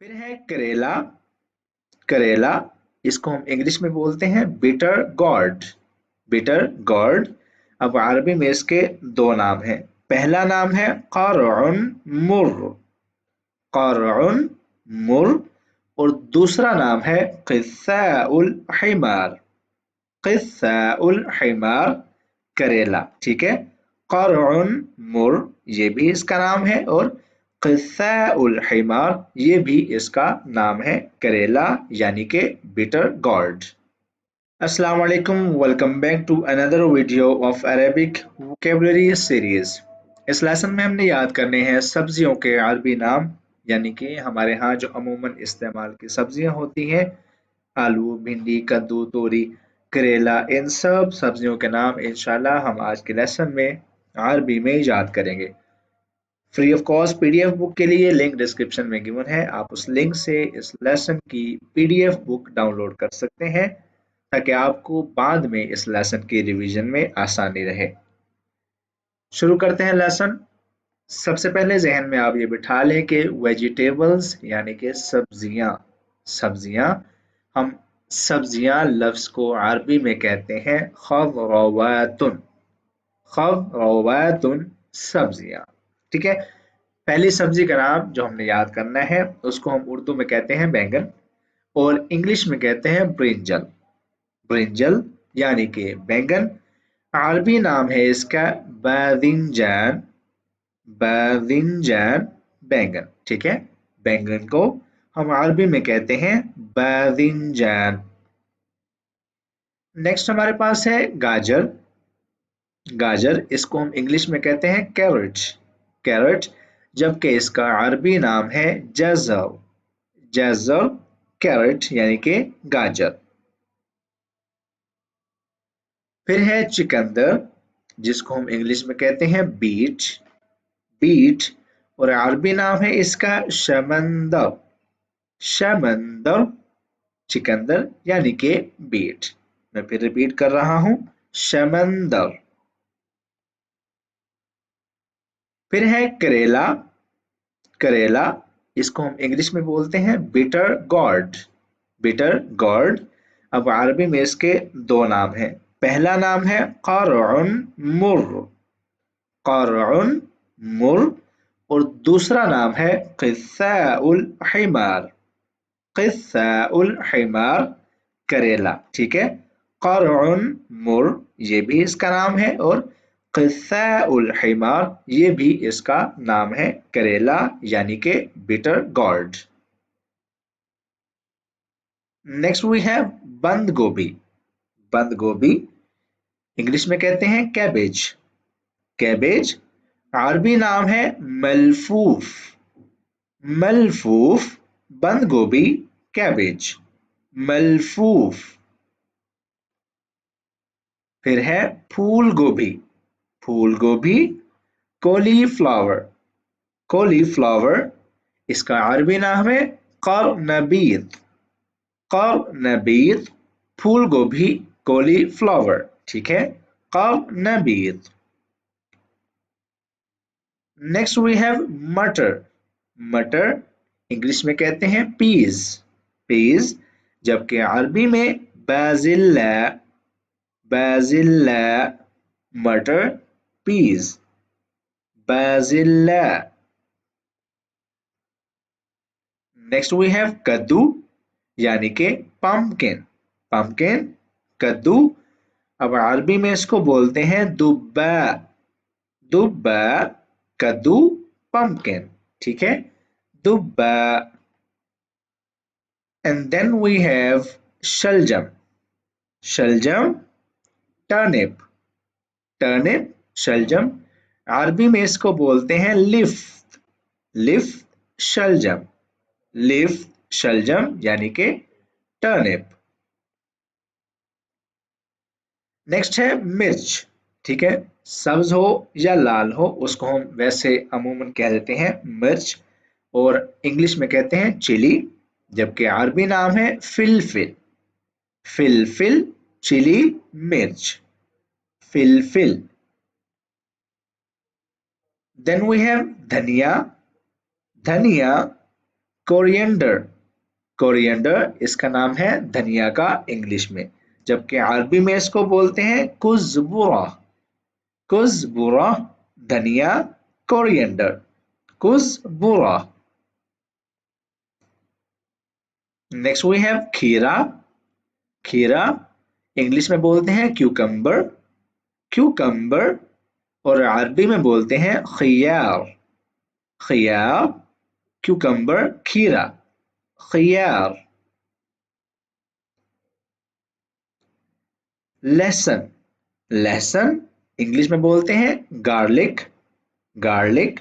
फिर है करेला। करेला इसको हम इंग्लिश में बोलते हैं बिटर गॉर्ड। Bitter guard. अब अरबी में इसके दो नाम हैं। पहला नाम है क़रउन मुर। क़रउन मुर। और दूसरा नाम है क़िस्साउल हिमार। क़िस्साउल हिमार करेला। ठीक है। क़रउन मुर ये भी इसका नाम है और क़िस्साउल हिमार ये भी इसका नाम है करेला यानी कि बिटर गॉर्ड। अस्सलाम वालेकुम, welcome back to another video of Arabic vocabulary series. इस लेसन में हमने याद करने हैं सब्जियों के अरबी नाम, यानी कि हमारे यहाँ जो अमूमन इस्तेमाल की सब्जियां होती हैं, आलू, भिंडी, कद्दू, तोरी, करेला, इन सब सब्जियों के नाम इंशाल्लाह हम आज के लेसन में अरबी में याद करेंगे। Free of cost PDF book के लिए लिंक डिस्क्रिप्शन में गिवन है। आप उस लिंक से इस लेसन की पीडीएफ बुक डाउनलोड कर सकते हैं ताकि आपको बाद में इस लेसन की रिवीजन में आसानी रहे। शुरू करते हैं लेसन। सबसे पहले जहन में आप ये बिठा लें कि वेजिटेबल्स यानी कि सब्जियां। सब्जियां हम सब्जियां लफ्ज को अरबी में कहते हैं खज़रवातुन। खज़रवातुन सब्जियां। ठीक है। पहली सब्जी का नाम जो हमने याद करना है उसको हम उर्दू में कहते हैं बैंगन और इंग्लिश में कहते हैं ब्रिंजल। ब्रिंजल यानी कि बैंगन। अरबी नाम है इसका बादिंजान। बादिंजान बैंगन। ठीक है। बैंगन को हम अरबी में कहते हैं बादिंजान। नेक्स्ट हमारे पास है गाजर। गाजर इसको हम इंग्लिश में कहते हैं कैरेट। कैरेट जबकि इसका अरबी नाम है जज़र। जज़र कैरेट यानी कि गाजर। फिर है चिकंदर जिसको हम इंग्लिश में कहते हैं बीट। बीट और अरबी नाम है इसका शमंदर। शमंदर चिकंदर यानी कि बीट। मैं फिर रिपीट कर रहा हूं, शमंदर। फिर है करेला। करेला इसको हम इंग्लिश में बोलते हैं बिटर गॉर्ड। Bitter guard. अब अरबी में इसके दो नाम हैं। पहला नाम है क़रउन मुर। क़रउन मुर। और दूसरा नाम है क़िस्साउल हिमार। क़िस्साउल हिमार करेला। ठीक है। क़रउन मुर ये भी इसका नाम है और क़िस्साउल हिमार ये भी इसका नाम है करेला यानी कि bitter gourd. Next we have बंद गोभी। बंद गोभी इंग्लिश में कहते हैं कैबेज। कैबेज अरबी नाम है मलफूफ। मलफूफ बंद गोभी कैबेज मलफूफ। फिर है फूल गोभी। फूल गोभी कॉलीफ्लावर। कॉलीफ्लावर इसका अरबी नाम है करनबीत। करनबीत फूल गोभी कॉलीफ्लावर। ठीक है। करनबीत। नेक्स्ट वी हैव मटर। मटर इंग्लिश में कहते हैं पीज। पीज जबकि अरबी में बाजिल्ला। बाजिल्ला मटर पीज बाजिल्ला। नेक्स्ट वी हैव कद्दू यानी कि पम्पकिन। पम्पकिन कद्दू। अब अरबी में इसको बोलते हैं दुब्बा। दुब्बा कद्दू पम्पकिन। ठीक है। Dubba. And then we have शलजम। शलजम टर्निप। टर्निप शलजम अरबी में इसको बोलते हैं लिफ्ट। लिफ्ट शलजम। लिफ्ट शलजम यानी कि टर्निप। नेक्स्ट है मिर्च। ठीक है। सब्ज हो या लाल हो उसको हम वैसे अमूमन कह देते हैं मिर्च और इंग्लिश में कहते हैं चिली जबकि अरबी नाम है फिलफिल। फिलफिल चिली मिर्च फिलफिल। देन वी हैव धनिया। धनिया कोरिएंडर, कोरिएंडर इसका नाम है धनिया का इंग्लिश में, जबकि अरबी में इसको बोलते हैं कुज़बुरा, कुज़बुरा धनिया, कोरिएंडर, कुज़बुरा। नेक्स्ट वी हैव खीरा, खीरा इंग्लिश में बोलते हैं क्यूकम्बर, क्यूकम्बर, और अरबी में बोलते हैं खियार, खियार, क्यूकम्बर, खीरा, खियार। लहसुन, लहसुन इंग्लिश में बोलते हैं गार्लिक, गार्लिक,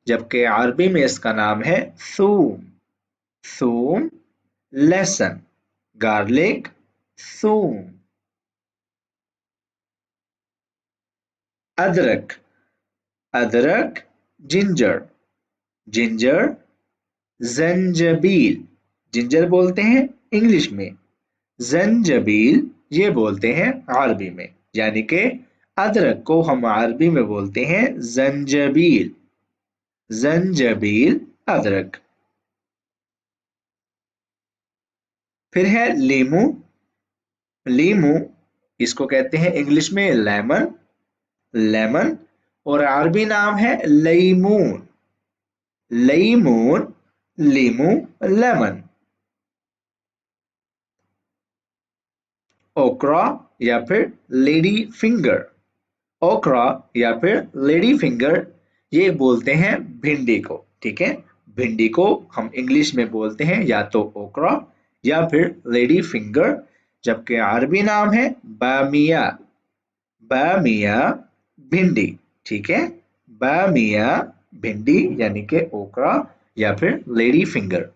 जबकि अरबी में इसका नाम है थूम, थूम, लहसुन, गार्लिक, थूम। अदरक, अदरक, जिंजर, जिंजर, जंजबील, जिंजर बोलते हैं इंग्लिश में, जंजबील ये बोलते हैं अरबी में, यानी कि अदरक को हम अरबी में बोलते हैं जंजबील, जंजबील, अदरक। फिर है लीमू, लीमू इसको कहते हैं इंग्लिश में लेमन, लेमन, और अरबी नाम है लैमून, लैमून, लीमू, लेमन। ओकरा या फिर लेडी फिंगर, ओकरा या फिर लेडी फिंगर ये बोलते हैं भिंडी को, ठीक है, भिंडी को हम इंग्लिश में बोलते हैं या तो ओकरा या फिर लेडी फिंगर, जबकि अरबी नाम है बामिया, बामिया भिंडी, ठीक है, बामिया भिंडी यानी कि ओकरा या फिर लेडी फिंगर।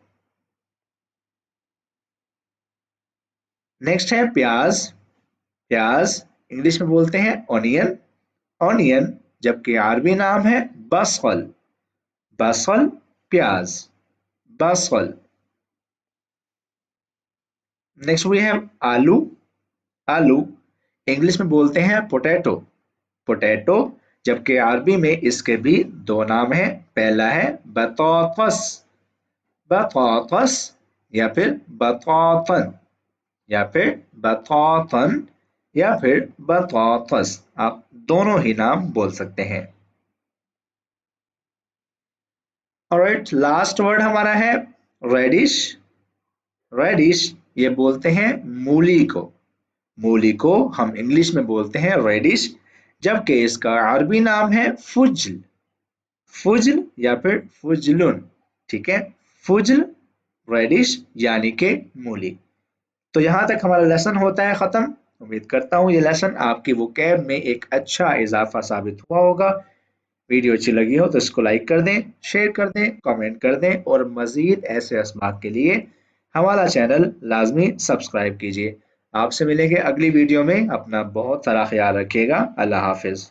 नेक्स्ट है प्याज, प्याज इंग्लिश में बोलते हैं ऑनियन, ऑनियन, जबकि अरबी नाम है बसल, बसल, प्याज, बसल। नेक्स्ट वी हैव आलू, आलू इंग्लिश में बोलते हैं पोटैटो, पोटैटो, जबकि अरबी में इसके भी दो नाम हैं, पहला है बतातस, बतातस या फिर बतातन, या फिर बतातन या फिर बतातस, आप दोनों ही नाम बोल सकते हैं। ऑलराइट, लास्ट वर्ड हमारा है रेडिश, रेडिश ये बोलते हैं मूली को, मूली को हम इंग्लिश में बोलते हैं रेडिश, जबकि इसका अरबी नाम है फुज्ल, फुज्ल या फिर फुजलुन, ठीक है, फुज्ल, रेडिश यानी कि मूली। तो यहाँ तक हमारा लेसन होता है खत्म। उम्मीद करता हूँ ये लेसन आपकी वोकैब में एक अच्छा इजाफा साबित हुआ होगा। वीडियो अच्छी लगी हो तो इसको लाइक कर दें, शेयर कर दें, कमेंट कर दें, और मज़ीद ऐसे अस्माक के लिए हमारा चैनल लाजमी सब्सक्राइब कीजिए। आपसे मिलेंगे अगली वीडियो में, अपना बहुत सारा ख्याल रखिएगा। अल्लाह हाफिज़।